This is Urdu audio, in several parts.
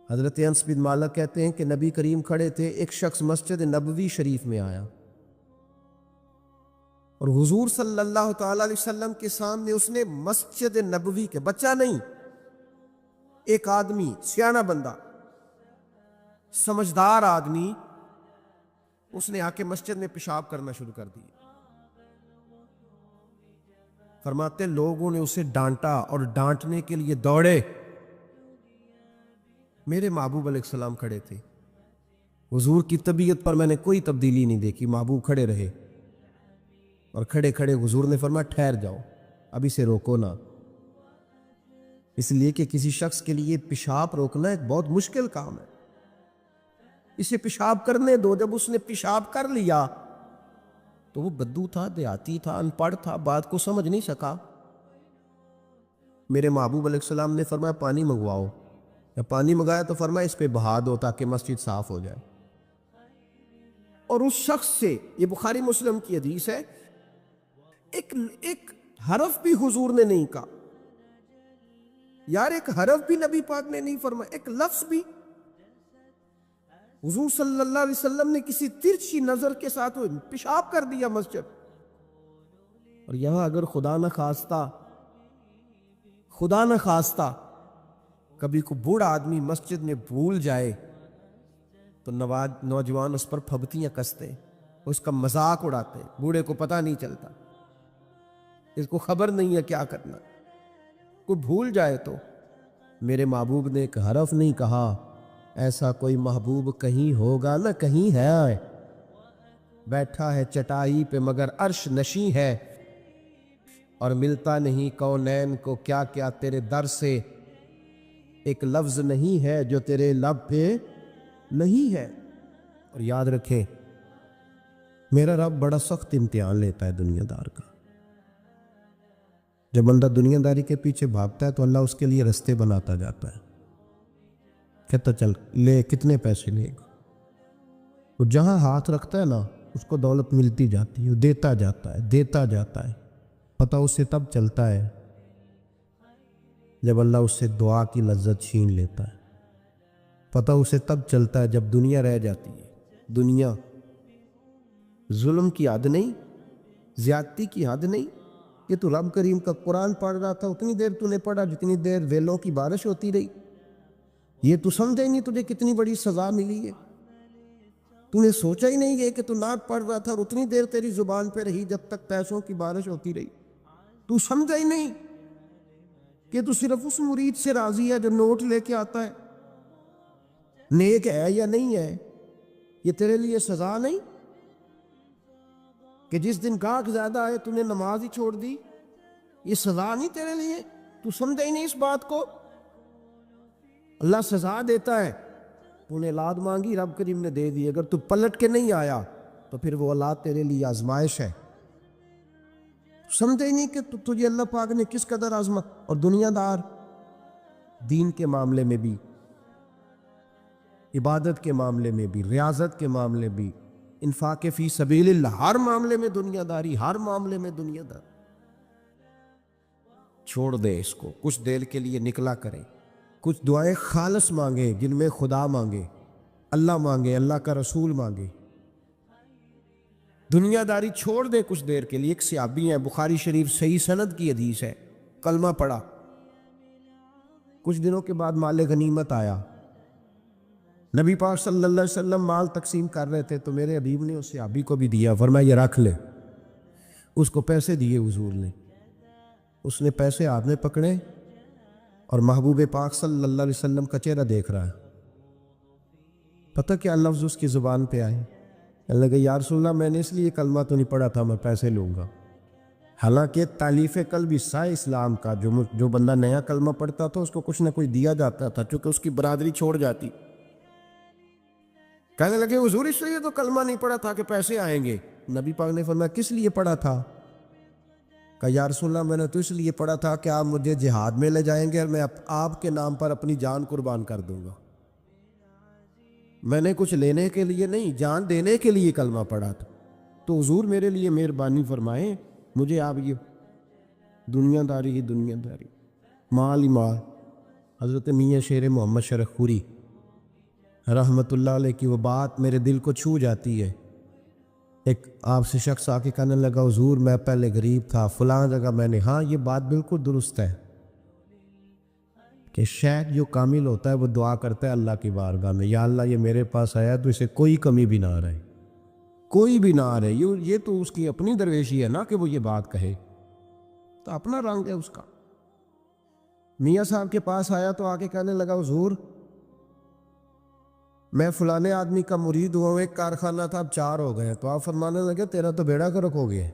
حضرت انس بن مالک کہتے ہیں کہ نبی کریم کھڑے تھے، ایک شخص مسجد نبوی شریف میں آیا اور حضور صلی اللہ تعالی علیہ وسلم کے سامنے اس نے مسجد نبوی کے، بچہ نہیں، ایک آدمی سیانہ بندہ سمجھدار آدمی، اس نے آ کے مسجد میں پیشاب کرنا شروع کر دیا۔ فرماتے لوگوں نے اسے ڈانٹا اور ڈانٹنے کے لیے دوڑے۔ میرے محبوب علیہ السلام کھڑے تھے، حضور کی طبیعت پر میں نے کوئی تبدیلی نہیں دیکھی، محبوب کھڑے رہے اور کھڑے کھڑے حضور نے فرمایا ٹھہر جاؤ، اب اسے روکو نہ، اس لیے کہ کسی شخص کے لیے پیشاب روکنا ایک بہت مشکل کام ہے، اسے پیشاب کرنے دو۔ جب اس نے پیشاب کر لیا تو وہ بدو تھا، دیہاتی تھا، ان پڑھ تھا، بات کو سمجھ نہیں سکا۔ میرے محبوب علیہ السلام نے فرمایا پانی منگواؤ، یا پانی منگایا تو فرمایا اس پہ بہا دو تاکہ مسجد صاف ہو جائے۔ اور اس شخص سے، یہ بخاری مسلم کی حدیث ہے، ایک حرف بھی حضور نے نہیں کہا، یار ایک حرف بھی نبی پاک نے نہیں فرمایا، ایک لفظ بھی۔ حضور صلی اللہ علیہ وسلم نے کسی ترچھی نظر کے ساتھ پیشاب کر دیا مسجد۔ اور یہاں اگر خدا نہ خواستہ کبھی کو بوڑھا آدمی مسجد میں بھول جائے تو نوجوان اس پر پھبتیاں کستے، اس کا مذاق اڑاتے، بوڑھے کو پتہ نہیں چلتا، اس کو خبر نہیں ہے کیا کرنا، کوئی بھول جائے تو۔ میرے محبوب نے ایک حرف نہیں کہا، ایسا کوئی محبوب کہیں ہوگا نہ کہیں ہے، بیٹھا ہے چٹائی پہ مگر عرش نشیں ہے، اور ملتا نہیں کونین کو کیا کیا تیرے در سے، ایک لفظ نہیں ہے جو تیرے لب پہ نہیں ہے۔ اور یاد رکھیں میرا رب بڑا سخت امتحان لیتا ہے دنیا دار کا۔ جب بندہ دنیا داری کے پیچھے بھاگتا ہے تو اللہ اس کے لیے رستے بناتا جاتا ہے، کہتا چل لے، کتنے پیسے لے گا، وہ جہاں ہاتھ رکھتا ہے نا اس کو دولت ملتی جاتی ہے، وہ دیتا جاتا ہے۔ پتہ اسے تب چلتا ہے جب اللہ اس سے دعا کی لذت چھین لیتا ہے، پتہ اسے تب چلتا ہے جب دنیا رہ جاتی ہے۔ دنیا ظلم کی حد نہیں، زیادتی کی حد نہیں کہ تو رب کریم کا قرآن پڑھ رہا تھا، اتنی دیر تو نے پڑھا جتنی دیر ویلوں کی بارش ہوتی رہی، یہ تو سمجھا ہی نہیں تجھے کتنی بڑی سزا ملی ہے، تو نے سوچا ہی نہیں ہے کہ تو نعت پڑھ رہا تھا اور اتنی دیر تیری زبان پہ رہی جب تک پیسوں کی بارش ہوتی رہی، تو سمجھا ہی نہیں کہ تو صرف اس مرید سے راضی ہے جو نوٹ لے کے آتا ہے، نیک ہے یا نہیں ہے، یہ تیرے لیے سزا نہیں کہ جس دن گاہک زیادہ آئے تو نے نماز ہی چھوڑ دی، یہ سزا نہیں تیرے لیے، تو سمجھا ہی نہیں اس بات کو۔ اللہ سزا دیتا ہے، تو نے اولاد مانگی رب کریم نے دے دی، اگر تو پلٹ کے نہیں آیا تو پھر وہ اولاد تیرے لیے آزمائش ہے، سمجھے ہی نہیں کہ تجھے اللہ پاک نے کس قدر آزما۔ اور دنیا دار دین کے معاملے میں بھی، عبادت کے معاملے میں بھی، ریاضت کے معاملے بھی، انفاق فی سبیل اللہ، ہر معاملے میں دنیا داری، ہر معاملے میں دنیا دار۔ چھوڑ دے اس کو، کچھ دیر کے لیے نکلا کرے، کچھ دعائیں خالص مانگے جن میں خدا مانگے، اللہ کا رسول مانگے، دنیا داری چھوڑ دے کچھ دیر کے لیے۔ ایک صحابی ہے، بخاری شریف صحیح سند کی حدیث ہے، کلمہ پڑھا، کچھ دنوں کے بعد مال غنیمت آیا، نبی پاک صلی اللہ علیہ وسلم مال تقسیم کر رہے تھے تو میرے حبیب نے اس صحابی کو بھی دیا، فرمایا یہ رکھ لے، اس کو پیسے دیے حضور نے، اس نے پیسے ہاتھ میں پکڑے اور محبوب پاک صلی اللہ علیہ وسلم کا چہرہ دیکھ رہا ہے، پتہ کیا لفظ اس کی زبان پہ آئے، کہنے لگے یا رسول اللہ میں نے اس لیے کلمہ تو نہیں پڑھا تھا میں پیسے لوں گا۔ حالانکہ تالیف قلب حصہ ہے اسلام کا، جو بندہ نیا کلمہ پڑھتا تھا اس کو کچھ نہ کچھ دیا جاتا تھا چونکہ اس کی برادری چھوڑ جاتی۔ کہنے لگے حضور اس لیے تو کلمہ نہیں پڑھا تھا کہ پیسے آئیں گے۔ نبی پاک نے فرمایا کس لیے پڑھا تھا؟ کہا یا رسول اللہ میں نے تو اس لیے پڑھا تھا کہ آپ مجھے جہاد میں لے جائیں گے اور میں آپ کے نام پر اپنی جان قربان کر دوں گا، میں نے کچھ لینے کے لیے نہیں، جان دینے کے لیے کلمہ پڑھا تھا، تو حضور میرے لیے مہربانی فرمائیں، مجھے آپ یہ دنیا داری، مال ہی مال۔ حضرت میاں شیر محمد شرخ خوری رحمت اللہ علیہ کی وہ بات میرے دل کو چھو جاتی ہے۔ ایک آپ سے شخص آ کے کہنے لگا حضور میں پہلے غریب تھا فلاں جگہ میں نے، ہاں یہ بات بالکل درست ہے کہ شیخ جو کامل ہوتا ہے وہ دعا کرتا ہے اللہ کی بارگاہ میں، یا اللہ یہ میرے پاس آیا تو اسے کوئی کمی بھی نہ رہے، کوئی بھی نہ رہے۔ یہ تو اس کی اپنی درویشی ہے نا کہ وہ یہ بات کہے، تو اپنا رنگ ہے اس کا۔ میاں صاحب کے پاس آیا تو آ کے کہنے لگا حضور میں فلانے آدمی کا مرید ہوا ہوں، ایک کارخانہ تھا اب 4 ہو گئے، تو آپ فرمانے لگے تیرا تو بیڑا گرک ہو گیا،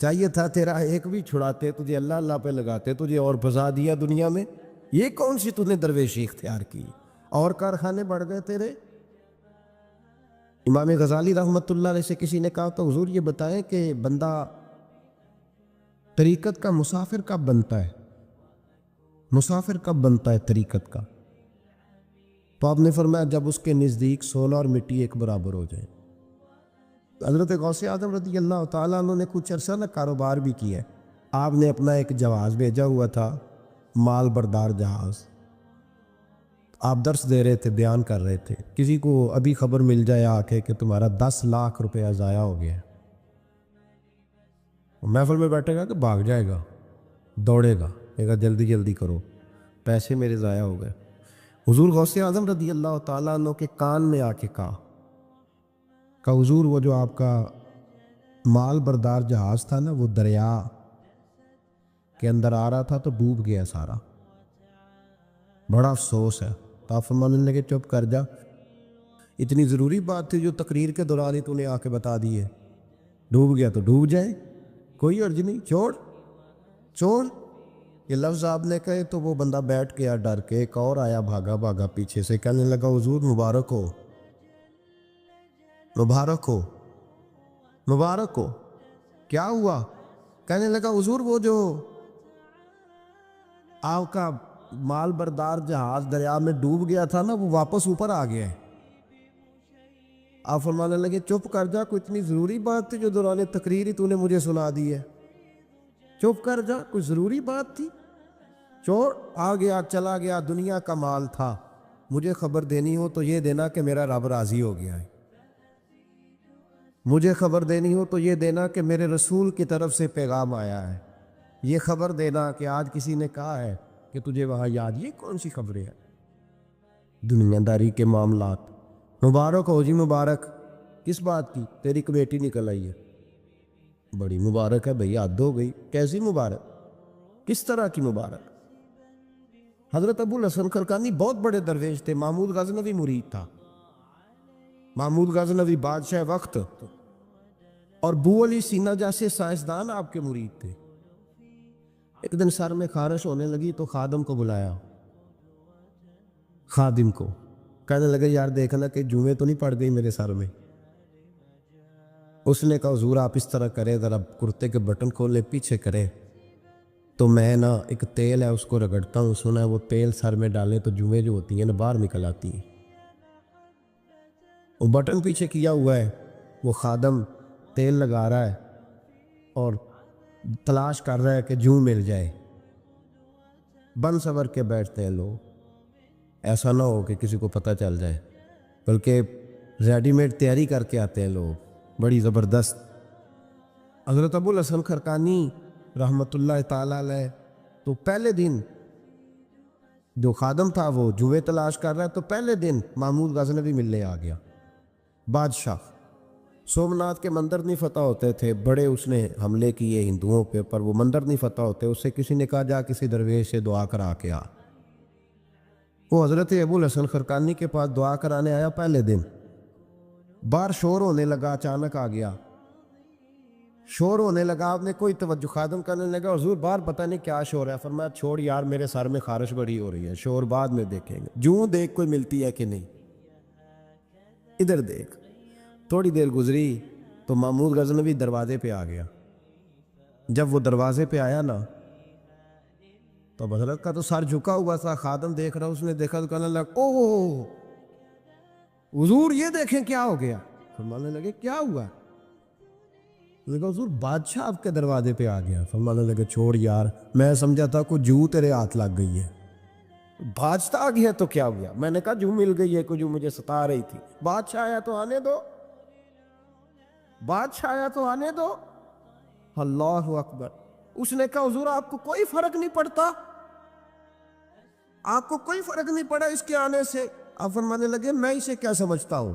چاہیے تھا تیرا ایک بھی چھڑاتے، تجھے اللہ اللہ پہ لگاتے، تجھے اور پھنسا دیا دنیا میں۔ یہ کون سی تو نے درویشی اختیار کی، اور کارخانے بڑھ گئے تیرے۔ امام غزالی رحمت اللہ علیہ سے کسی نے کہا تو حضور یہ بتائیں کہ بندہ طریقت کا مسافر کب بنتا ہے، مسافر کب بنتا ہے طریقت کا؟ تو آپ نے فرمایا جب اس کے نزدیک سونا اور مٹی ایک برابر ہو جائے۔ حضرت غوث اعظم رضی اللہ تعالیٰ عنہ نے کچھ عرصہ کاروبار بھی کیا ہے۔ آپ نے اپنا ایک جہاز بھیجا ہوا تھا، مال بردار جہاز، آپ درس دے رہے تھے، بیان کر رہے تھے، کسی کو ابھی خبر مل جائے آ کے کہ تمہارا 10 لاکھ روپیہ ضائع ہو گیا ہے، محفل میں بیٹھے گا کہ بھاگ جائے گا، دوڑے گا، کہے گا جلدی جلدی کرو، پیسے میرے ضائع ہو گئے۔ حضور غوث اعظم رضی اللہ تعالیٰ عنہ کے کان میں آ کے کہا حضور وہ جو آپ کا مال بردار جہاز تھا نا وہ دریا کے اندر آ رہا تھا تو ڈوب گیا سارا، بڑا افسوس ہے۔ تو آپ فرمانے لگے چپ کر جا، اتنی ضروری بات تھی جو تقریر کے دوران ہی تو نے آ کے بتا دی ہے، ڈوب گیا تو ڈوب جائے، کوئی عرض نہیں، چھوڑ۔ یہ لفظ آپ نے کہے تو وہ بندہ بیٹھ گیا ڈر کے، ایک اور آیا بھاگا بھاگا پیچھے سے، کہنے لگا حضور مبارک ہو، مبارک ہو، مبارک ہو۔ کیا ہوا؟ کہنے لگا حضور وہ جو آپ کا مال بردار جہاز دریا میں ڈوب گیا تھا نا وہ واپس اوپر آ گیا ہے۔ آپ فرمانے لگے چپ کر جا، کوئی اتنی ضروری بات تھی جو دوران تقریر ہی تو نے مجھے سنا دی ہے، چپ کر جا، کوئی ضروری بات تھی، چھوڑ۔ آ گیا چلا گیا، دنیا کا مال تھا، مجھے خبر دینی ہو تو یہ دینا کہ میرا رب راضی ہو گیا ہے، مجھے خبر دینی ہو تو یہ دینا کہ میرے رسول کی طرف سے پیغام آیا ہے، یہ خبر دینا کہ آج کسی نے کہا ہے کہ تجھے وہاں یاد۔ یہ کون سی خبریں ہیں؟ دنیا داری کے معاملات۔ مبارک ہو جی، مبارک، کس بات کی؟ تیری کمیٹی نکل آئی ہے، بڑی مبارک ہے بھئی، حد ہو گئی، کیسی مبارک، کس طرح کی مبارک؟ حضرت ابو الحسن خرقانی بہت بڑے درویش تھے، محمود غزنوی مرید تھا، محمود غزنوی بادشاہ وقت، اور بو علی سینا جیسے سائنسدان آپ کے مرید تھے۔ ایک دن سر میں خارش ہونے لگی تو خادم کو بلایا، خادم کو، کہنے لگے یار دیکھنا کہ جوئیں تو نہیں پڑ گئی میرے سر میں۔ اس نے کہا حضور آپ اس طرح کرے، ذرا کرتے کے بٹن کھولے پیچھے کرے تو میں نا ایک تیل ہے اس کو رگڑتا ہوں، سنا ہے وہ تیل سر میں ڈالیں تو جوئیں جو ہوتی ہیں نا باہر نکل آتی ہیں۔ وہ بٹن پیچھے کیا ہوا ہے، وہ خادم تیل لگا رہا ہے اور تلاش کر رہا ہے کہ جوں مل جائے۔ بن سور کے بیٹھتے ہیں لوگ، ایسا نہ ہو کہ کسی کو پتہ چل جائے، بلکہ ریڈی میڈ تیاری کر کے آتے ہیں لوگ، بڑی زبردست۔ حضرت ابو الحسن خرقانی رحمت اللہ تعالیٰ علیہ تو پہلے دن جو خادم تھا وہ جوئیں تلاش کر رہا ہے، تو پہلے دن محمود غزنوی ملنے آ گیا۔ بادشاہ سومناتھ کے مندر نہیں فتح ہوتے تھے، بڑے اس نے حملے کیے ہندوؤں پہ، پر وہ مندر نہیں فتح ہوتے، اس سے کسی نے کہا جا کسی درویش سے دعا کرا کے آ۔ وہ حضرت ابو الحسن خرقانی کے پاس دعا کرانے آیا پہلے دن، باہر شور ہونے لگا، اچانک آ گیا، شور ہونے لگا، آپ نے کوئی توجہ، خادم کرنے لگا حضور باہر پتہ نہیں کیا شور ہے، فرمایا چھوڑ یار میرے سر میں خارش بڑی ہو رہی ہے، شور بعد میں دیکھیں گے، جوں دیکھ کوئی ملتی ہے کہ نہیں، ادھر دیکھ۔ تھوڑی دیر گزری تو محمود غزنوی دروازے پہ آ گیا۔ جب وہ دروازے پہ آیا نا تو حضرت کا تو سر جھکا ہوا تھا، خادم دیکھ رہا، اس نے دیکھا تو کہنے لگا اوہ حضور یہ دیکھیں کیا ہو گیا۔ فرمانے لگے کیا ہوا؟ کہا حضور بادشاہ آپ کے دروازے پہ آ گیا۔ فرمانے لگے چھوڑ یار، میں سمجھا تھا کوئی جو تیرے ہاتھ لگ گئی ہے، بادشاہ آ گیا تو کیا ہوا؟ میں نے کہا جو مل گئی ہے کو جو مجھے ستا رہی تھی، بادشاہ آیا تو آنے دو، بادشاہ آیا تو آنے دو۔ اللہ اکبر۔ اس نے کہا حضور آپ کو کوئی فرق نہیں پڑتا، آپ کو کوئی فرق نہیں پڑا اس کے آنے سے؟ آپ فرمانے لگے میں اسے کیا سمجھتا ہوں،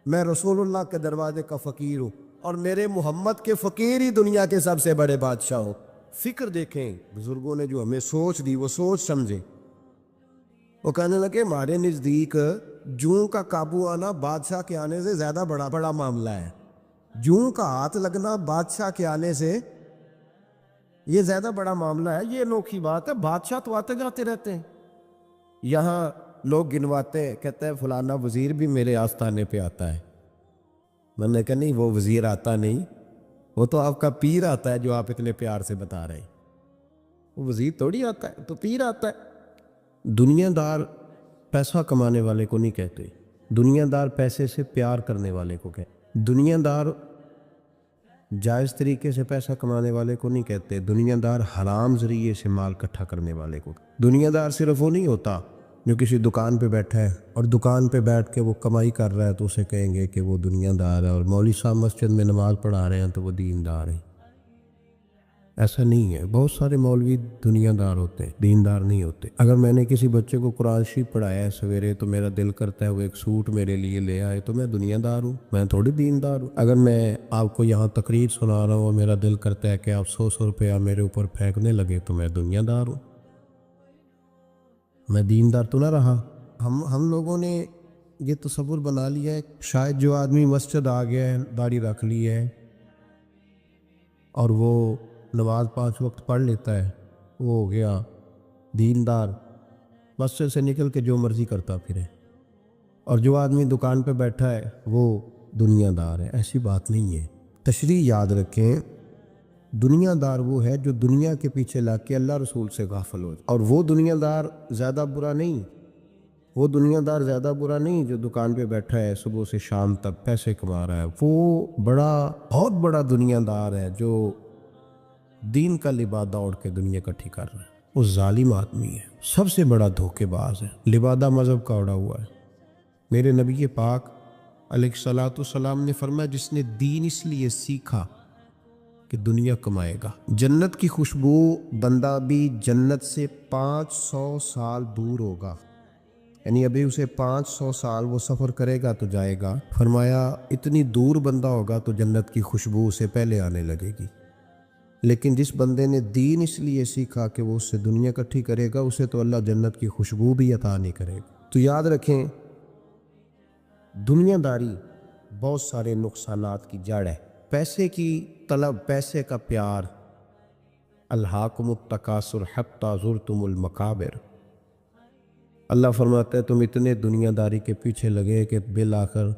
میں رسول اللہ کے دروازے کا فقیر ہوں، اور میرے محمد کے فقیر ہی دنیا کے سب سے بڑے بادشاہ ہوں۔ فکر دیکھیں بزرگوں نے جو ہمیں سوچ دی، وہ سوچ سمجھیں۔ وہ کہنے لگے ہمارے نزدیک جوں کا قابو آنا بادشاہ کے آنے سے زیادہ بڑا معاملہ ہے، جوں کا ہاتھ لگنا بادشاہ کے آنے سے یہ زیادہ بڑا معاملہ ہے۔ یہ انوکھی بات ہے، بادشاہ تو آتے جاتے رہتے ہیں، یہاں لوگ گنواتے ہیں، کہتے ہیں فلانا وزیر بھی میرے آستانے پہ آتا ہے۔ میں نے کہا نہیں، وہ وزیر آتا نہیں، وہ تو آپ کا پیر آتا ہے جو آپ اتنے پیار سے بتا رہے ہیں، وہ وزیر تھوڑی آتا ہے، تو پیر آتا ہے۔ دنیا دار پیسہ کمانے والے کو نہیں کہتے، دنیا دار پیسے سے پیار کرنے والے کو کہتے۔ دنیا دار جائز طریقے سے پیسہ کمانے والے کو نہیں کہتے، دنیا دار حرام ذریعے سے مال اکٹھا کرنے والے کو۔ دنیا دار صرف وہ نہیں ہوتا جو کسی دکان پہ بیٹھا ہے اور دکان پہ بیٹھ کے وہ کمائی کر رہا ہے تو اسے کہیں گے کہ وہ دنیا دار ہے، اور مولوی صاحب مسجد میں نماز پڑھا رہے ہیں تو وہ دیندار ہیں۔ ایسا نہیں ہے، بہت سارے مولوی دنیا دار ہوتے ہیں، دیندار نہیں ہوتے۔ اگر میں نے کسی بچے کو قرآن شریف پڑھایا ہے سویرے تو میرا دل کرتا ہے وہ ایک سوٹ میرے لیے لے آئے تو میں دنیا دار ہوں، میں تھوڑی دیندار ہوں۔ اگر میں آپ کو یہاں تقریر سنا رہا ہوں اور میرا دل کرتا ہے کہ آپ 100 روپیہ میرے اوپر پھینکنے لگے تو میں دنیا دار ہوں، میں دیندار تو نہ رہا۔ ہم لوگوں نے یہ تصور بنا لیا ہے شاید جو آدمی مسجد آ گیا ہے، داڑھی رکھ لی ہے اور وہ نماز 5 وقت پڑھ لیتا ہے، وہ ہو گیا دیندار، مسجد سے نکل کے جو مرضی کرتا پھرے، اور جو آدمی دکان پہ بیٹھا ہے وہ دنیا دار ہے۔ ایسی بات نہیں ہے، تشریح یاد رکھیں۔ دنیا دار وہ ہے جو دنیا کے پیچھے لگ کے اللہ رسول سے غافل ہو، اور وہ دنیا دار زیادہ برا نہیں، وہ دنیا دار زیادہ برا نہیں جو دکان پہ بیٹھا ہے صبح سے شام تک پیسے کما رہا ہے، وہ بہت بڑا دنیا دار ہے جو دین کا لبادہ اوڑھ کے دنیا اکٹھی کر رہا ہے۔ وہ ظالم آدمی ہے، سب سے بڑا دھوکے باز ہے، لبادہ مذہب کا اوڑھا ہوا ہے۔ میرے نبی پاک علیہ الصلوۃ والسلام نے فرمایا جس نے دین اس لیے سیکھا کہ دنیا کمائے گا، جنت کی خوشبو بندہ بھی جنت سے 500 سال دور ہوگا، یعنی ابھی اسے 500 سال وہ سفر کرے گا تو جائے گا۔ فرمایا اتنی دور بندہ ہوگا تو جنت کی خوشبو اسے پہلے آنے لگے گی، لیکن جس بندے نے دین اس لیے سیکھا کہ وہ اس سے دنیا اکٹھی کرے گا، اسے تو اللہ جنت کی خوشبو بھی عطا نہیں کرے گا۔ تو یاد رکھیں دنیا داری بہت سارے نقصانات کی جڑ ہے۔ پیسے کی طلب، پیسے کا پیار، الہاکم التکاثر حتی زرتم المقابر۔ اللہ فرماتا ہے تم اتنے دنیا داری کے پیچھے لگے کہ بالآخر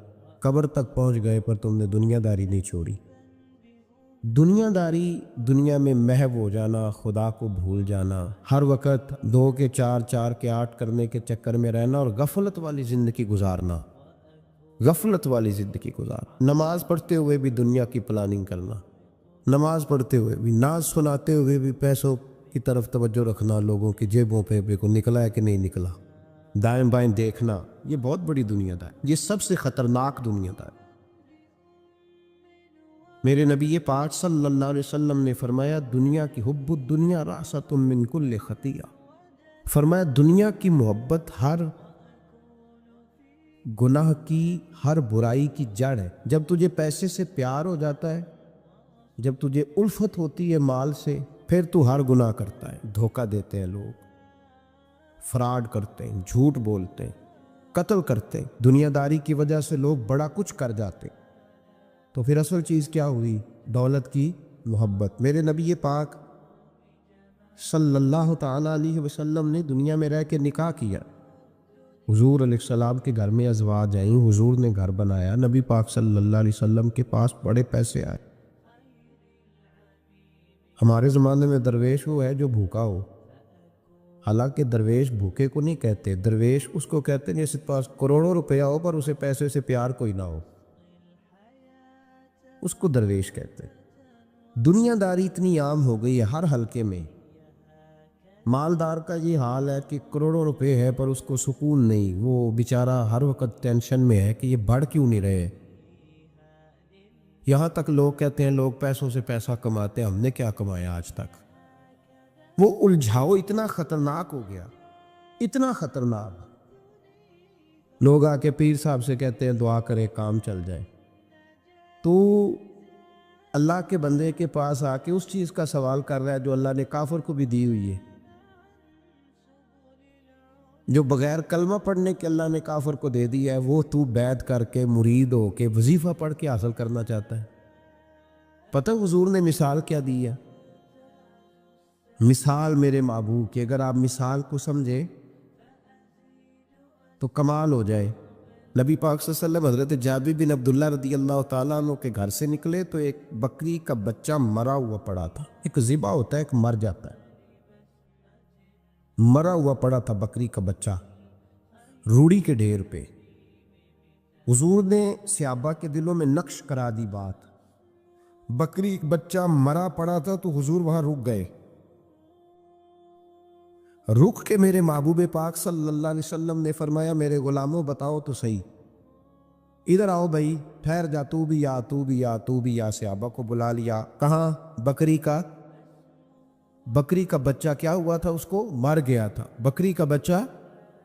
قبر تک پہنچ گئے پر تم نے دنیا داری نہیں چھوڑی۔ دنیا داری دنیا میں محو ہو جانا، خدا کو بھول جانا، ہر وقت 2 کے 4 4 کے 8 کرنے کے چکر میں رہنا اور غفلت والی زندگی گزارنا، غفلت والی زندگی گزارنا۔ نماز پڑھتے ہوئے بھی دنیا کی پلاننگ کرنا، نماز پڑھتے ہوئے بھی، ناز سناتے ہوئے بھی پیسوں کی طرف توجہ رکھنا، لوگوں کی جیبوں پہ کو نکلا ہے کہ نہیں نکلا، دائیں بائیں دیکھنا، یہ بہت بڑی دنیا دار، یہ سب سے خطرناک دنیا دار۔ میرے نبی پاک صلی اللہ علیہ وسلم نے فرمایا دنیا کی حب الدنیا رأست من کل خطیہ، فرمایا دنیا کی محبت ہر گناہ کی، ہر برائی کی جڑ ہے۔ جب تجھے پیسے سے پیار ہو جاتا ہے، جب تجھے الفت ہوتی ہے مال سے، پھر تو ہر گناہ کرتا ہے۔ دھوکہ دیتے ہیں لوگ، فراڈ کرتے ہیں، جھوٹ بولتے ہیں، قتل کرتے ہیں، دنیا داری کی وجہ سے لوگ بڑا کچھ کر جاتے ہیں۔ تو پھر اصل چیز کیا ہوئی؟ دولت کی محبت۔ میرے نبی پاک صلی اللہ تعالیٰ علیہ وسلم نے دنیا میں رہ کے نکاح کیا، حضور علیہ السلام کے گھر میں ازواج آئیں، حضور نے گھر بنایا، نبی پاک صلی اللہ علیہ وسلم کے پاس بڑے پیسے آئے۔ ہمارے زمانے میں درویش وہ ہے جو بھوکا ہو، حالانکہ درویش بھوکے کو نہیں کہتے، درویش اس کو کہتے ہیں جس کے پاس کروڑوں روپیہ ہو پر اسے پیسے سے پیار کوئی نہ ہو، اس کو درویش کہتے ہیں۔ دنیا داری اتنی عام ہو گئی ہے ہر حلقے میں، مالدار کا یہ حال ہے کہ کروڑوں روپے ہے پر اس کو سکون نہیں، وہ بیچارہ ہر وقت ٹینشن میں ہے کہ یہ بڑھ کیوں نہیں رہے۔ یہاں تک لوگ کہتے ہیں لوگ پیسوں سے پیسہ کماتے ہیں، ہم نے کیا کمایا آج تک۔ وہ الجھاؤ اتنا خطرناک ہو گیا، اتنا خطرناک۔ لوگ آ کے پیر صاحب سے کہتے ہیں دعا کرے کام چل جائے، تو اللہ کے بندے کے پاس آ کے اس چیز کا سوال کر رہا ہے جو اللہ نے کافر کو بھی دی ہوئی ہے، جو بغیر کلمہ پڑھنے کے اللہ نے کافر کو دے دیا ہے، وہ تو بیعت کر کے مرید ہو کے وظیفہ پڑھ کے حاصل کرنا چاہتا ہے۔ پتہ حضور نے مثال کیا دی ہے؟ مثال میرے محبوب کی، اگر آپ مثال کو سمجھے تو کمال ہو جائے۔ نبی پاک صلی اللہ علیہ وسلم حضرت جابر بن عبداللہ رضی اللہ تعالیٰ عنہ کے گھر سے نکلے تو ایک بکری کا بچہ مرا ہوا پڑا تھا۔ ایک ذبح ہوتا ہے، ایک مر جاتا ہے، مرا ہوا پڑا تھا بکری کا بچہ روڑی کے ڈھیر پہ۔ حضور نے صحابہ کے دلوں میں نقش کرا دی بات، بکری بچہ مرا پڑا تھا تو حضور وہاں رک گئے۔ رک کے میرے محبوب پاک صلی اللہ علیہ وسلم نے فرمایا میرے غلاموں بتاؤ تو صحیح، ادھر آؤ بھائی، ٹھہر جا، تو بھی آ، تو بھی آ، تو بھی آ۔ صحابہ کو بلا لیا، کہاں؟ بکری کا بچہ کیا ہوا تھا؟ اس کو مر گیا تھا، بکری کا بچہ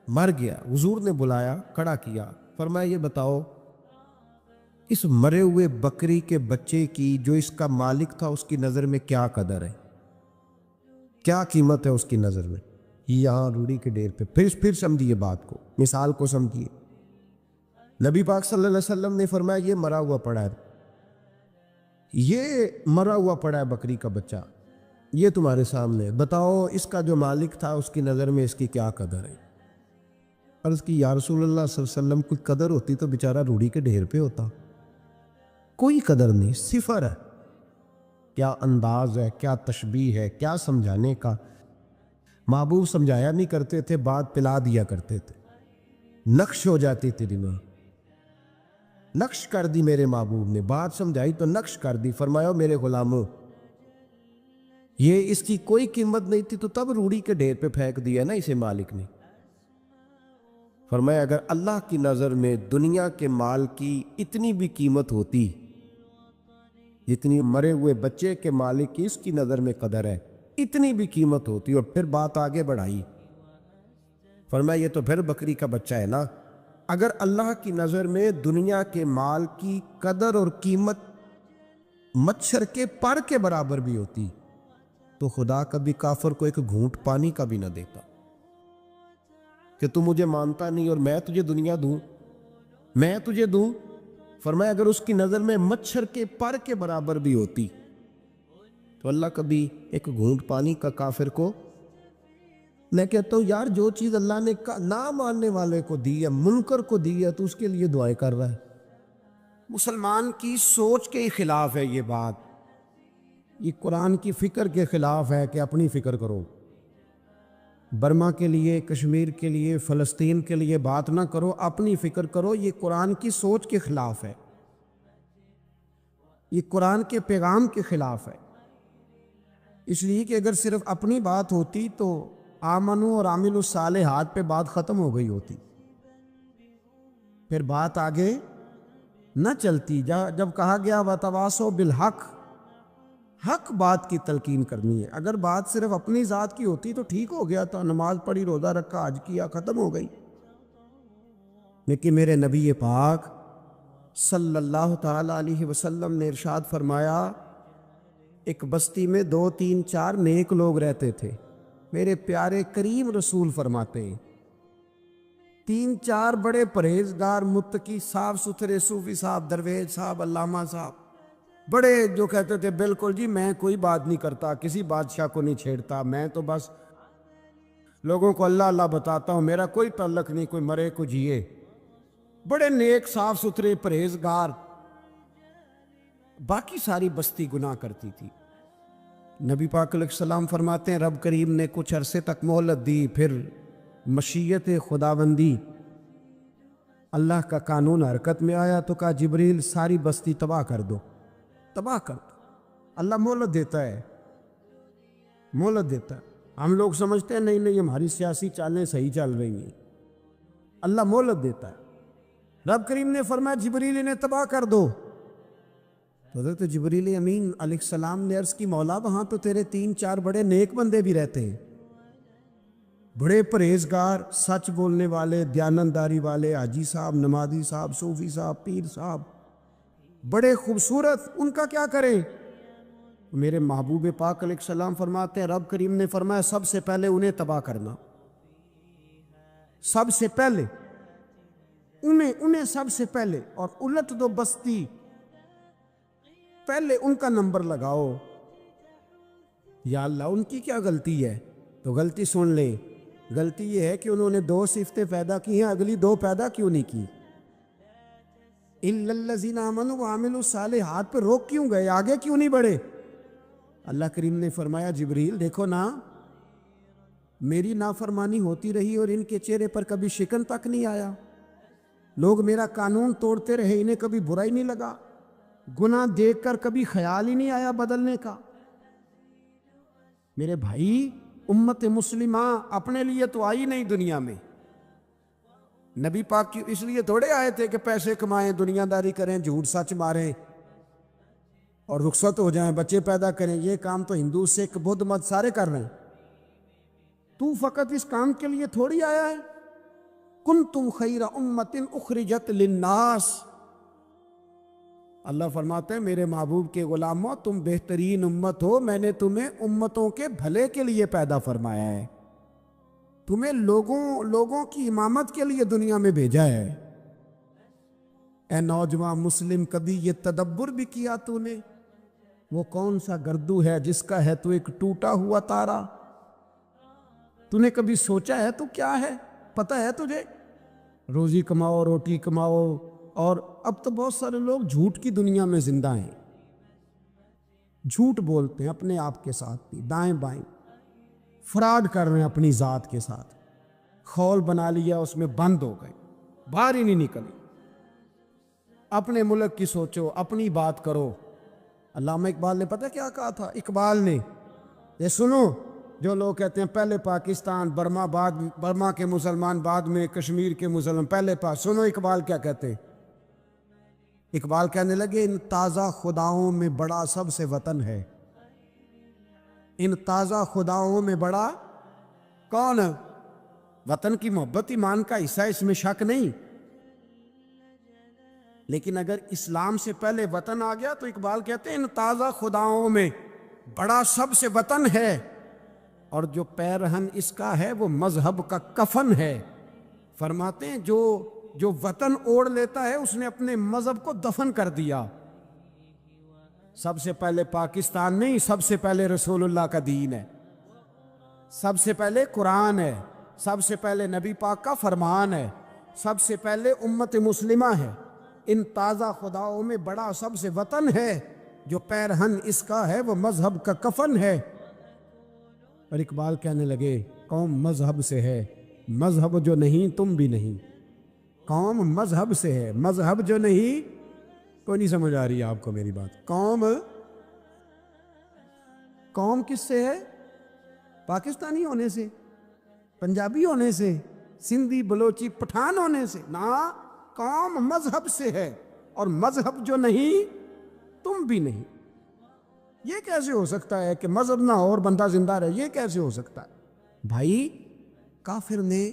مر گیا۔ حضور نے بلایا، کھڑا کیا، فرمایا یہ بتاؤ اس مرے ہوئے بکری کے بچے کی جو اس کا مالک تھا اس کی نظر میں کیا قدر ہے، کیا قیمت ہے اس کی نظر میں؟ یہاں روڑی کے ڈیر پہ پھر سمجھیے بات کو، مثال کو سمجھیے۔ نبی پاک صلی اللہ علیہ وسلم نے فرمایا یہ مرا ہوا پڑا ہے، یہ مرا ہوا پڑا ہے بکری کا بچہ، یہ تمہارے سامنے، بتاؤ اس کا جو مالک تھا اس کی نظر میں اس کی کیا قدر ہے؟ عرض کی یا رسول اللہ صلی اللہ علیہ وسلم کوئی قدر ہوتی تو بیچارہ روڑی کے ڈھیر پہ ہوتا، کوئی قدر نہیں، صفر ہے۔ کیا انداز ہے، کیا تشبیہ ہے، کیا سمجھانے کا۔ محبوب سمجھایا نہیں کرتے تھے، بات پلا دیا کرتے تھے، نقش ہو جاتی تھی دماغ، نقش کر دی میرے محبوب نے، بات سمجھائی تو نقش کر دی۔ فرمایا میرے غلاموں یہ اس کی کوئی قیمت نہیں تھی تو تب روڑی کے ڈھیر پہ پھینک دیا نا اسے مالک نے۔ فرمایا اگر اللہ کی نظر میں دنیا کے مال کی اتنی بھی قیمت ہوتی جتنی مرے ہوئے بچے کے مالک کی اس کی نظر میں قدر ہے، اتنی بھی قیمت ہوتی، اور پھر بات آگے بڑھائی، فرمایا یہ تو پھر بکری کا بچہ ہے نا۔ اگر اللہ کی نظر میں دنیا کے مال کی قدر اور قیمت مچھر کے پر کے برابر بھی ہوتی تو خدا کبھی کافر کو ایک گھونٹ پانی کا بھی نہ دیتا کہ تو مجھے مانتا نہیں اور میں تجھے دنیا دوں، میں تجھے دوں۔ فرمایا اگر اس کی نظر میں مچھر کے پر کے برابر بھی ہوتی تو اللہ کبھی ایک گھونٹ پانی کا کافر کو۔ میں کہتا ہوں یار جو چیز اللہ نے نہ ماننے والے کو دی ہے، منکر کو دی ہے، تو اس کے لیے دعائیں کر رہا ہے۔ مسلمان کی سوچ کے خلاف ہے یہ بات، یہ قرآن کی فکر کے خلاف ہے کہ اپنی فکر کرو، برما کے لیے، کشمیر کے لیے، فلسطین کے لیے بات نہ کرو، اپنی فکر کرو۔ یہ قرآن کی سوچ کے خلاف ہے، یہ قرآن کے پیغام کے خلاف ہے۔ اس لیے کہ اگر صرف اپنی بات ہوتی تو آمنو اور عاملوا الصالحات پہ بات ختم ہو گئی ہوتی، پھر بات آگے نہ چلتی۔ جب کہا گیا وتواصوا بالحق، حق بات کی تلقین کرنی ہے۔ اگر بات صرف اپنی ذات کی ہوتی تو ٹھیک ہو گیا تھا، نماز پڑھی، روزہ رکھا، حج کیا، ختم ہو گئی۔ لیکن میرے نبی پاک صلی اللہ تعالی علیہ وسلم نے ارشاد فرمایا ایک بستی میں 2 3 4 نیک لوگ رہتے تھے۔ میرے پیارے کریم رسول فرماتے ہیں 3 4 بڑے پرہیزگار، متقی، صاف ستھرے صوفی صاحب، درویش صاحب، علامہ صاحب، بڑے جو کہتے تھے بالکل جی میں کوئی بات نہیں کرتا، کسی بادشاہ کو نہیں چھیڑتا، میں تو بس لوگوں کو اللہ اللہ بتاتا ہوں، میرا کوئی تعلق نہیں، کوئی مرے کو جیے، بڑے نیک صاف ستھرے پرہیزگار۔ باقی ساری بستی گناہ کرتی تھی۔ نبی پاک علیہ السلام فرماتے ہیں رب کریم نے کچھ عرصے تک مہلت دی، پھر مشیت خداوندی، اللہ کا قانون حرکت میں آیا تو کہا جبریل ساری بستی تباہ کر دو، تباہ کر دو۔ اللہ مہلت دیتا ہے، مہلت دیتا ہے۔ ہم لوگ سمجھتے ہیں نہیں نہیں ہماری سیاسی چالیں صحیح چل رہی ہیں، اللہ مہلت دیتا ہے۔ رب کریم نے فرمایا جبریل انہیں تباہ کر دو، تو حضرت جبریل امین علیہ السلام نے عرض کی مولا وہاں تو تیرے 3-4 بڑے نیک بندے بھی رہتے ہیں، بڑے پرہیزگار، سچ بولنے والے، دیانتداری والے، حاجی صاحب، نمازی صاحب، صوفی صاحب، پیر صاحب، بڑے خوبصورت، ان کا کیا کریں؟ میرے محبوب پاک علیہ السلام فرماتے ہیں رب کریم نے فرمایا سب سے پہلے انہیں تباہ کرنا، سب سے پہلے انہیں سب سے پہلے، اور الٹ دو بستی، پہلے ان کا نمبر لگاؤ۔ یا اللہ ان کی کیا غلطی ہے؟ تو غلطی سن لیں، غلطی یہ ہے کہ انہوں نے 2 صفتیں پیدا کی ہیں، اگلی 2 پیدا کیوں نہیں کی؟ اِلَّا الَّذِينَ آمَنُوا وَعَمِلُوا الصَّالِحَاتِ پہ روک کیوں گئے، آگے کیوں نہیں بڑھے؟ اللہ کریم نے فرمایا جبریل دیکھو نا، میری نافرمانی ہوتی رہی اور ان کے چہرے پر کبھی شکن تک نہیں آیا، لوگ میرا قانون توڑتے رہے، انہیں کبھی برا ہی نہیں لگا، گناہ دیکھ کر کبھی خیال ہی نہیں آیا بدلنے کا۔ میرے بھائی امت مسلمہ اپنے لیے تو آئی نہیں دنیا میں، نبی پاک کی اس لیے تھوڑے آئے تھے کہ پیسے کمائیں، دنیا داری کریں، جھوٹ سچ ماریں اور رخصت ہو جائیں، بچے پیدا کریں۔ یہ کام تو ہندو سکھ بدھ مت سارے کر رہے ہیں، تو فقط اس کام کے لیے تھوڑی آیا ہے۔ کنتم خیر امت اخرجت للناس، اللہ فرماتے ہیں میرے محبوب کے غلاموں تم بہترین امت ہو، میں نے تمہیں امتوں کے بھلے کے لیے پیدا فرمایا ہے، تمہیں لوگوں کی امامت کے لیے دنیا میں بھیجا ہے۔ اے نوجوان مسلم کبھی یہ تدبر بھی کیا تو نے، وہ کون سا گردو ہے جس کا ہے تو ایک ٹوٹا ہوا تارا؟ تو نے کبھی سوچا ہے تو کیا ہے؟ پتہ ہے تجھے؟ روزی کماؤ، روٹی کماؤ، اور اب تو بہت سارے لوگ جھوٹ کی دنیا میں زندہ ہیں، جھوٹ بولتے ہیں اپنے آپ کے ساتھ بھی، دائیں بائیں فراڈ کر رہے ہیں اپنی ذات کے ساتھ، خول بنا لیا اس میں بند ہو گئے، باہر ہی نہیں نکلی۔ اپنے ملک کی سوچو، اپنی بات کرو۔ علامہ اقبال نے پتہ کیا کہا تھا؟ اقبال نے، یہ سنو، جو لوگ کہتے ہیں پہلے پاکستان، برما کے مسلمان، بعد میں کشمیر کے مسلمان، پہلے سنو اقبال کیا کہتے ہیں۔ اقبال کہنے لگے ان تازہ خداؤں میں بڑا سب سے وطن ہے، ان تازہ خداؤں میں بڑا کون ہے؟ وطن کی محبت ایمان کا حصہ، اس میں شک نہیں، لیکن اگر اسلام سے پہلے وطن آ گیا تو اقبال کہتے ہیں ان تازہ خداؤں میں بڑا سب سے وطن ہے، اور جو پیرہن اس کا ہے وہ مذہب کا کفن ہے۔ فرماتے ہیں جو وطن اوڑھ لیتا ہے اس نے اپنے مذہب کو دفن کر دیا۔ سب سے پہلے پاکستان نہیں، سب سے پہلے رسول اللہ کا دین ہے، سب سے پہلے قرآن ہے، سب سے پہلے نبی پاک کا فرمان ہے، سب سے پہلے امت مسلمہ ہے۔ ان تازہ خداؤں میں بڑا سب سے وطن ہے، جو پیرہن اس کا ہے وہ مذہب کا کفن ہے۔ اور اقبال کہنے لگے قوم مذہب سے ہے، مذہب جو نہیں تم بھی نہیں، قوم مذہب سے ہے، مذہب جو نہیں، کوئی نہیں سمجھ آ رہی آپ کو میری بات؟ قوم کس سے ہے؟ پاکستانی ہونے سے، پنجابی ہونے سے، سندھی بلوچی پٹھان ہونے سے؟ نہ، قوم مذہب سے ہے، اور مذہب جو نہیں تم بھی نہیں۔ یہ کیسے ہو سکتا ہے کہ مذہب نہ ہو اور بندہ زندہ رہے؟ یہ کیسے ہو سکتا ہے؟ بھائی کافر نے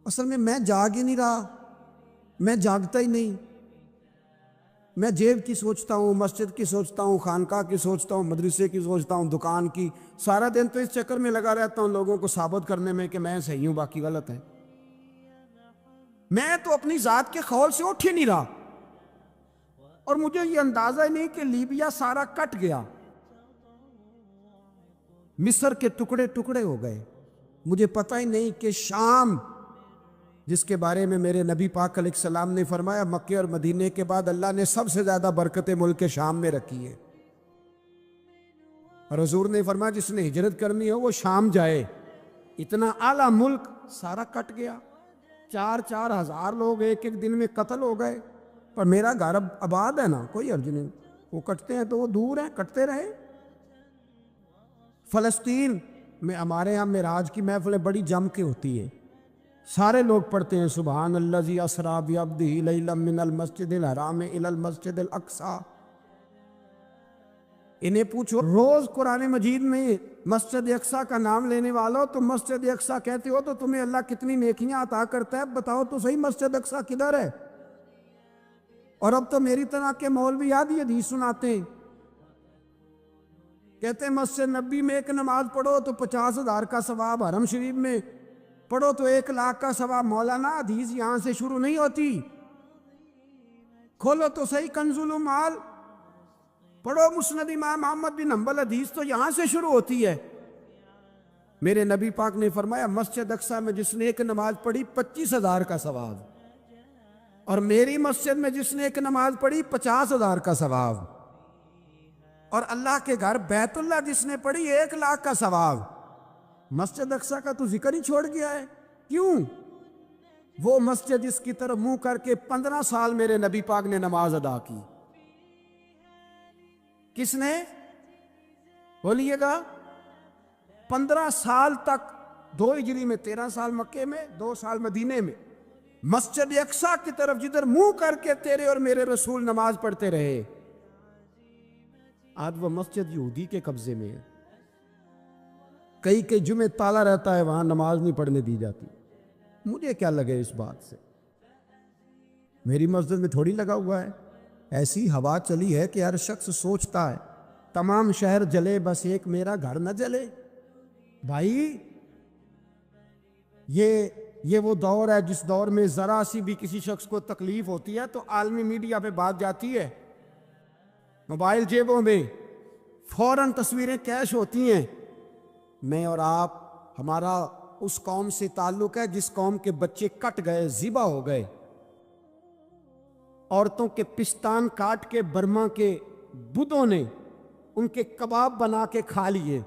اصل میں جاگ ہی نہیں رہا، میں جاگتا ہی نہیں، میں جیب کی سوچتا ہوں، مسجد کی سوچتا ہوں، خانقاہ کی سوچتا ہوں، مدرسے کی سوچتا ہوں، دکان کی، سارا دن تو اس چکر میں لگا رہتا ہوں لوگوں کو ثابت کرنے میں کہ میں صحیح ہوں باقی غلط ہیں۔ میں تو اپنی ذات کے خول سے اٹھ ہی نہیں رہا، اور مجھے یہ اندازہ ہی نہیں کہ لیبیا سارا کٹ گیا، مصر کے ٹکڑے ٹکڑے ہو گئے، مجھے پتہ ہی نہیں کہ شام، جس کے بارے میں میرے نبی پاک علیہ السلام نے فرمایا مکے اور مدینے کے بعد اللہ نے سب سے زیادہ برکتیں ملک شام میں رکھی ہے، اور حضور نے فرمایا جس نے ہجرت کرنی ہو وہ شام جائے۔ اتنا اعلیٰ ملک سارا کٹ گیا، 4-4 ہزار لوگ ایک دن میں قتل ہو گئے، پر میرا گھر آباد ہے نا، کوئی حرج نہیں، وہ کٹتے ہیں تو وہ دور ہیں، کٹتے رہے۔ فلسطین میں ہمارے ہاں معراج کی محفلیں بڑی جم کے ہوتی ہے، سارے لوگ پڑھتے ہیں سبحان الذی اسریٰ بعبدہ لیلا من المسجد الحرام الی المسجد الاقصی۔ انہیں پوچھو روز قرآن مجید میں مسجد اقصی کا نام لینے والوں، تم مسجد اقصی کہتے ہو تو تمہیں اللہ کتنی نیکیاں عطا کرتا ہے، بتاؤ تو صحیح مسجد اقصی کدھر ہے؟ اور اب تو میری طرح کے مولوی آدھی حدیث سناتے ہیں، کہتے ہیں مسجد نبی میں ایک نماز پڑھو تو 50,000 کا ثواب، حرم شریف میں پڑھو تو 1,00,000 کا ثواب۔ مولانا حدیث یہاں سے شروع نہیں ہوتی، کھولو تو صحیح کنز المال، پڑھو مسند امام احمد بن حنبل، حدیث تو یہاں سے شروع ہوتی ہے۔ میرے نبی پاک نے فرمایا مسجد اقصی میں جس نے ایک نماز پڑھی 25,000 کا ثواب، اور میری مسجد میں جس نے ایک نماز پڑھی 50,000 کا ثواب، اور اللہ کے گھر بیت اللہ جس نے پڑھی 1,00,000 کا ثواب۔ مسجد اقصی کا تو ذکر ہی چھوڑ گیا ہے، کیوں؟ وہ مسجد جس کی طرف منہ کر کے 15 سال میرے نبی پاک نے نماز ادا کی۔ کس نے؟ بولیے گا 15 سال تک، 2 ہجری میں 13 سال مکے میں، 2 سال مدینے میں، مسجد اقصی کی طرف جدھر منہ کر کے تیرے اور میرے رسول نماز پڑھتے رہے۔ آج وہ مسجد یہودی کے قبضے میں ہے، کئی کے جمعے تالا رہتا ہے، وہاں نماز نہیں پڑھنے دی جاتی۔ مجھے کیا لگے اس بات سے؟ میری مسجد میں تھوڑی لگا ہوا ہے۔ ایسی ہوا چلی ہے کہ ہر شخص سوچتا ہے تمام شہر جلے بس ایک میرا گھر نہ جلے۔ بھائی یہ وہ دور ہے جس دور میں ذرا سی بھی کسی شخص کو تکلیف ہوتی ہے تو عالمی میڈیا پہ بات جاتی ہے، موبائل جیبوں میں فوراً تصویریں کیش ہوتی ہیں۔ میں اور آپ، ہمارا اس قوم سے تعلق ہے جس قوم کے بچے کٹ گئے، ذبح ہو گئے، عورتوں کے پستان کاٹ کے برما کے بدھوں نے ان کے کباب بنا کے کھا لیے،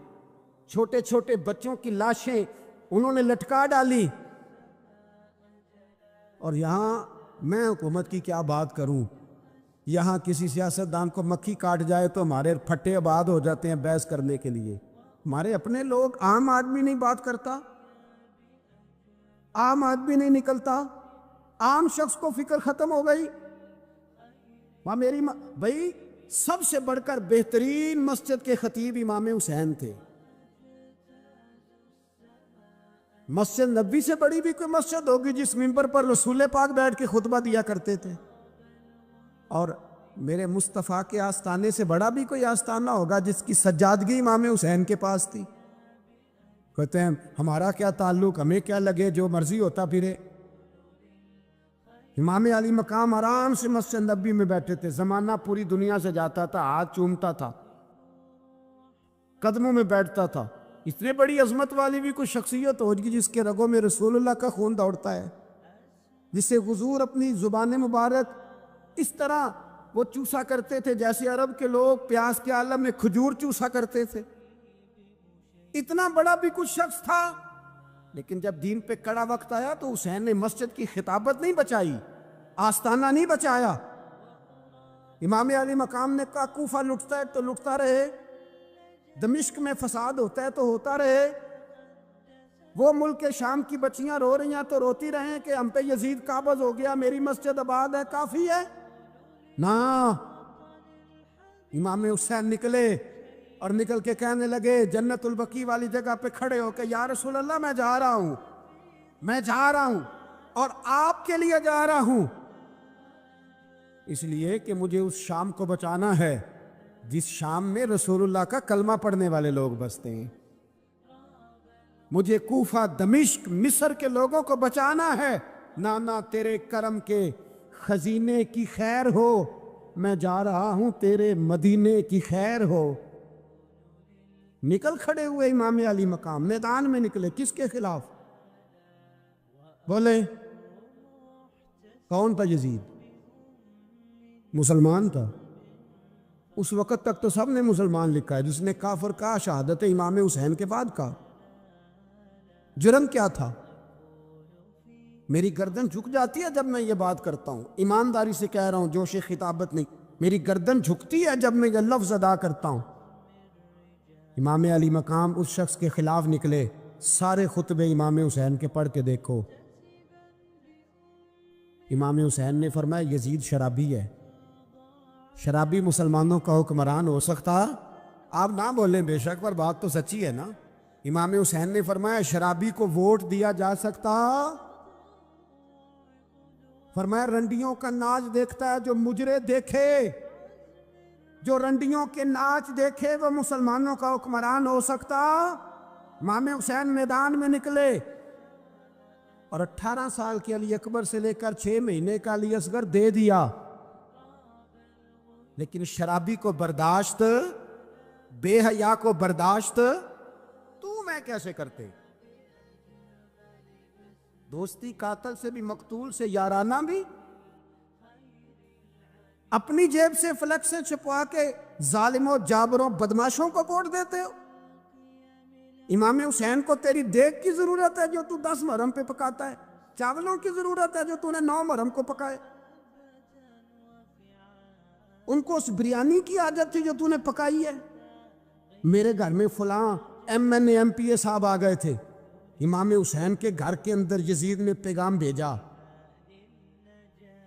چھوٹے چھوٹے بچوں کی لاشیں انہوں نے لٹکا ڈالی۔ اور یہاں میں حکومت کی کیا بات کروں، یہاں کسی سیاستدان کو مکھی کاٹ جائے تو ہمارے پھٹے آباد ہو جاتے ہیں بحث کرنے کے لیے۔ ہمارے اپنے لوگ، عام آدمی نہیں بات کرتا، عام آدمی نہیں نکلتا، عام شخص کو فکر ختم ہو گئی۔ وہاں میری بھائی سب سے بڑھ کر بہترین مسجد کے خطیب امام حسین تھے۔ مسجد نبی سے بڑی بھی کوئی مسجد ہوگی جس منبر پر رسول پاک بیٹھ کے خطبہ دیا کرتے تھے، اور میرے مصطفیٰ کے آستانے سے بڑا بھی کوئی آستانہ ہوگا جس کی سجادگی امام حسین کے پاس تھی۔ کہتے ہیں ہمارا کیا تعلق، ہمیں کیا لگے، جو مرضی ہوتا پھرے۔ امام علی مقام آرام سے مسجد نبی میں بیٹھے تھے، زمانہ پوری دنیا سے جاتا تھا، ہاتھ چومتا تھا، قدموں میں بیٹھتا تھا۔ اتنے بڑی عظمت والی بھی کوئی شخصیت ہوگی جس کے رگوں میں رسول اللہ کا خون دوڑتا ہے، جسے حضور اپنی زبان مبارک اس طرح وہ چوسا کرتے تھے جیسے عرب کے لوگ پیاس کے عالم میں کھجور چوسا کرتے تھے۔ اتنا بڑا بھی کچھ شخص تھا، لیکن جب دین پہ کڑا وقت آیا تو حسین نے مسجد کی خطابت نہیں بچائی، آستانہ نہیں بچایا۔ امام علی مقام نے کہا کوفہ لٹتا ہے تو لٹتا رہے، دمشق میں فساد ہوتا ہے تو ہوتا رہے، وہ ملک شام کی بچیاں رو رہی ہیں تو روتی رہیں کہ ہم پہ یزید قابض ہو گیا، میری مسجد آباد ہے، کافی ہے نا۔ امام حسین نکلے اور نکل کے کہنے لگے جنت البقیع والی جگہ پہ کھڑے ہو کہ یا رسول اللہ میں جا رہا ہوں اور آپ کے لیے جا رہا ہوں، اس لیے کہ مجھے اس شام کو بچانا ہے جس شام میں رسول اللہ کا کلمہ پڑھنے والے لوگ بستے ہیں، مجھے کوفہ، دمشق، مصر کے لوگوں کو بچانا ہے۔ نانا تیرے کرم کے خزینے کی خیر ہو، میں جا رہا ہوں تیرے مدینے کی خیر ہو۔ نکل کھڑے ہوئے امام علی مقام، میدان میں نکلے، کس کے خلاف؟ بولے کون تھا؟ یزید مسلمان تھا، اس وقت تک تو سب نے مسلمان لکھا ہے، جس نے کافر کہا شہادت امام حسین کے بعد کہا۔ جرم کیا تھا؟ میری گردن جھک جاتی ہے جب میں یہ بات کرتا ہوں، ایمانداری سے کہہ رہا ہوں، جوش خطابت نہیں، میری گردن جھکتی ہے جب میں یہ لفظ ادا کرتا ہوں۔ امام علی مقام اس شخص کے خلاف نکلے. سارے خطبے امام حسین کے پڑھ کے دیکھو. امام حسین نے فرمایا یزید شرابی ہے. شرابی مسلمانوں کا حکمران ہو سکتا؟ آپ نہ بولیں بے شک، پر بات تو سچی ہے نا. امام حسین نے فرمایا شرابی کو ووٹ دیا جا سکتا؟ فرمایا رنڈیوں کا ناچ دیکھتا ہے جو مجرے دیکھے، جو رنڈیوں کے ناچ دیکھے وہ مسلمانوں کا حکمران ہو سکتا؟ امام حسین میدان میں نکلے اور 18 سال کے علی اکبر سے لے کر 6 مہینے کا علی اصغر دے دیا. لیکن شرابی کو برداشت، بے حیا کو برداشت تو میں کیسے کرتے؟ دوستی قاتل سے بھی، مقتول سے یارانہ بھی. اپنی جیب سے فلک سے چھپوا کے ظالموں، جابروں، بدماشوں کو ووٹ دیتے ہو. امام حسین کو تیری دیگ کی ضرورت ہے جو تو 10 محرم پہ پکاتا ہے، چاولوں کی ضرورت ہے جو تو نے 9 محرم کو پکائے. ان کو اس بریانی کی عادت تھی جو تو نے پکائی ہے. میرے گھر میں فلاں M N A M P A صاحب آ گئے تھے. امام حسین کے گھر کے اندر یزید نے پیغام بھیجا.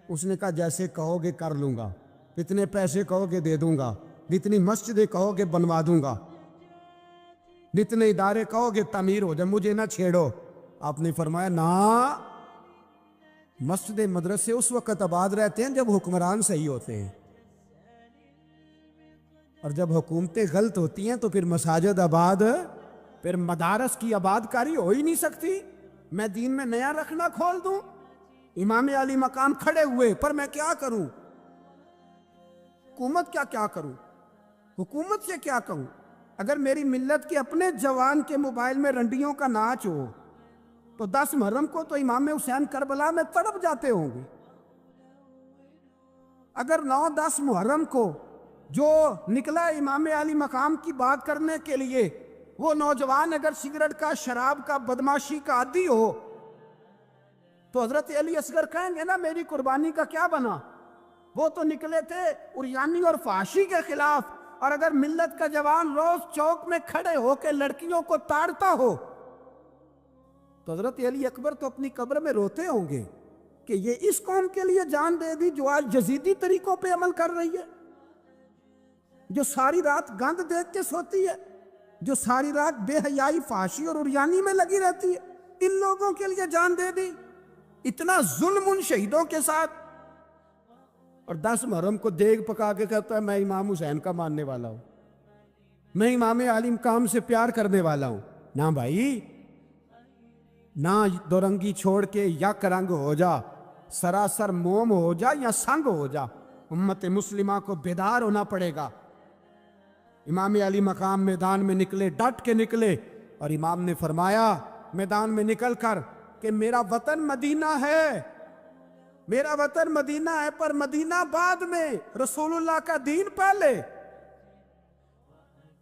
اس نے کہا جیسے کہو گے کر لوں گا، جتنے پیسے کہو گے دے دوں گا، جتنی مسجدیں کہو گے بنوا دوں گا، جتنے ادارے کہو گے تعمیر ہو جائے، مجھے نہ چھیڑو. آپ نے فرمایا نا، مسجد مدرسے اس وقت آباد رہتے ہیں جب حکمران صحیح ہوتے ہیں، اور جب حکومتیں غلط ہوتی ہیں تو پھر مساجد آباد، پھر مدارس کی آباد کاری ہو ہی نہیں سکتی. میں دین میں نیا رکھنا کھول دوں؟ امام علی مقام کھڑے ہوئے، پر میں کیا کروں؟ حکومت کیا کروں؟ حکومت سے کیا کہوں؟ اگر میری ملت کے اپنے جوان کے موبائل میں رنڈیوں کا ناچ ہو تو 10 محرم کو تو امام حسین کربلا میں تڑپ جاتے ہوں گے. اگر 9-10 محرم کو جو نکلا امام علی مقام کی بات کرنے کے لیے، وہ نوجوان اگر سگریٹ کا، شراب کا، بدماشی کا عادی ہو تو حضرت علی اصغر کہیں گے نا میری قربانی کا کیا بنا؟ وہ تو نکلے تھے عریانی اور فحاشی کے خلاف. اور اگر ملت کا جوان روز چوک میں کھڑے ہو کے لڑکیوں کو تاڑتا ہو تو حضرت علی اکبر تو اپنی قبر میں روتے ہوں گے کہ یہ اس قوم کے لیے جان دے دی جو آج جزیدی طریقوں پہ عمل کر رہی ہے، جو ساری رات گند دیکھ کے سوتی ہے، جو ساری رات بے حیائی، فحاشی اور عریانی میں لگی رہتی ہے. ان لوگوں کے لیے جان دے دی. اتنا ظلم ان شہیدوں کے ساتھ، اور 10 محرم کو دیگ پکا کے کہتا ہے میں امام حسین کا ماننے والا ہوں، میں امام علی مقام سے پیار کرنے والا ہوں. نہ بھائی، نہ دو رنگی چھوڑ کے یک رنگ ہو جا، سراسر موم ہو جا یا سنگ ہو جا. امت مسلمہ کو بیدار ہونا پڑے گا. امام علی مقام میدان میں نکلے، ڈٹ کے نکلے، اور امام نے فرمایا میدان میں نکل کر کہ میرا وطن مدینہ ہے، میرا وطن مدینہ ہے، پر مدینہ بعد میں، رسول اللہ کا دین پہلے.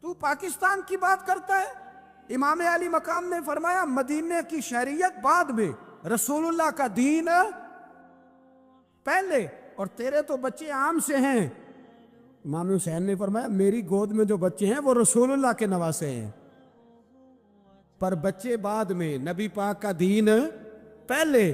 تو پاکستان کی بات کرتا ہے؟ امام علی مقام نے فرمایا مدینہ کی شہریت بعد میں، رسول اللہ کا دین پہلے. اور تیرے تو بچے عام سے ہیں. امام حسین نے فرمایا میری گود میں جو بچے ہیں وہ رسول اللہ کے نواسے ہیں، پر بچے بعد میں، نبی پاک کا دین پہلے.